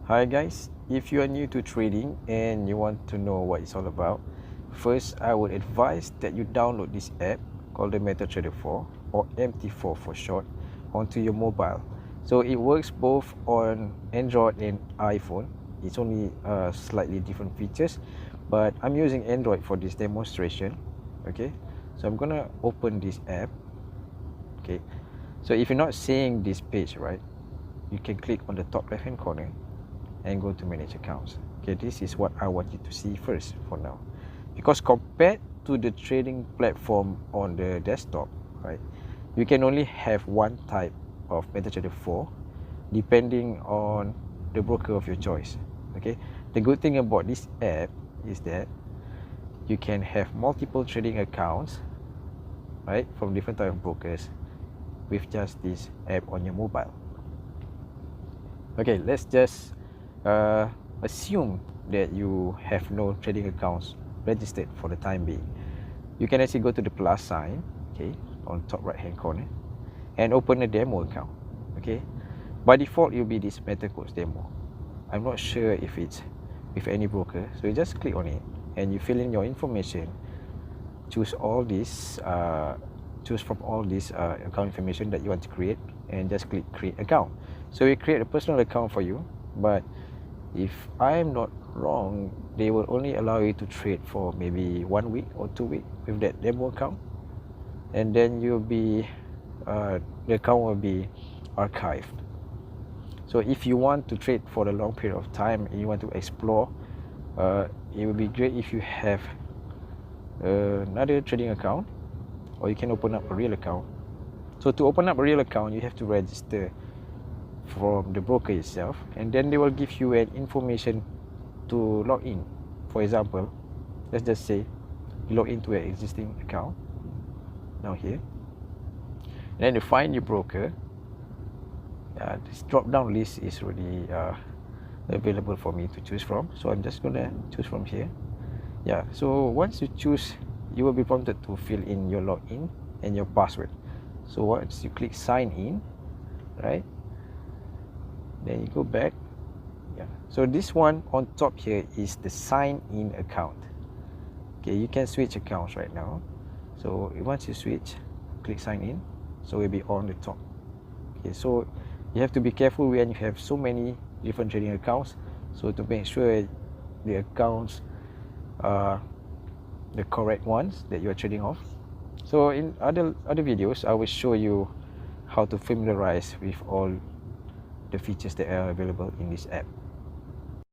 Hi guys, if you are new to trading and you want to know what it's all about, first I would advise that you download this app called the Mt4 or Mt4 for short onto your mobile. So it works both on Android and iPhone. It's only slightly different features, but I'm using Android for this demonstration. Okay, so I'm gonna open this app. Okay, so if you're not seeing this page, right, you can click on the top left hand corner and go to manage accounts. Okay, this is what I want you to see first for now, because compared to the trading platform on the desktop, right, you can only have one type of MetaTrader 4 depending on the broker of your choice. Okay, the good thing about this app is that you can have multiple trading accounts, right, from different type of brokers with just this app on your mobile. Okay, let's just assume that you have no trading accounts registered for the time being. You can actually go to the plus sign, okay, on top right hand corner, and open a demo account. Okay, by default it will be this MetaQuotes demo. I'm not sure if it's with any broker, so you just click on it and you fill in your information, choose all this choose from all this account information that you want to create, and just click create account. So we create a personal account for you, but if I'm not wrong, they will only allow you to trade for maybe 1 week or 2 weeks with that demo account, and then you'll be the account will be archived. So if you want to trade for a long period of time and you want to explore, it would be great if you have another trading account, or you can open up a real account. So to open up a real account, you have to register from the broker itself, and then they will give you an information to log in. For example, let's just say you log into an existing account now here, and then you find your broker. This drop down list is already available for me to choose from, so I'm just gonna choose from here. Yeah, so once you choose, you will be prompted to fill in your login and your password. So once you click sign in, right, then you go back. Yeah, so this one on top here is the sign in account. Okay, you can switch accounts right now. So once you switch, click sign in, so it will be on the top. Okay, so you have to be careful when you have so many different trading accounts, so to make sure the accounts are the correct ones that you are trading off. So in other videos, I will show you how to familiarize with all the features that are available in this app.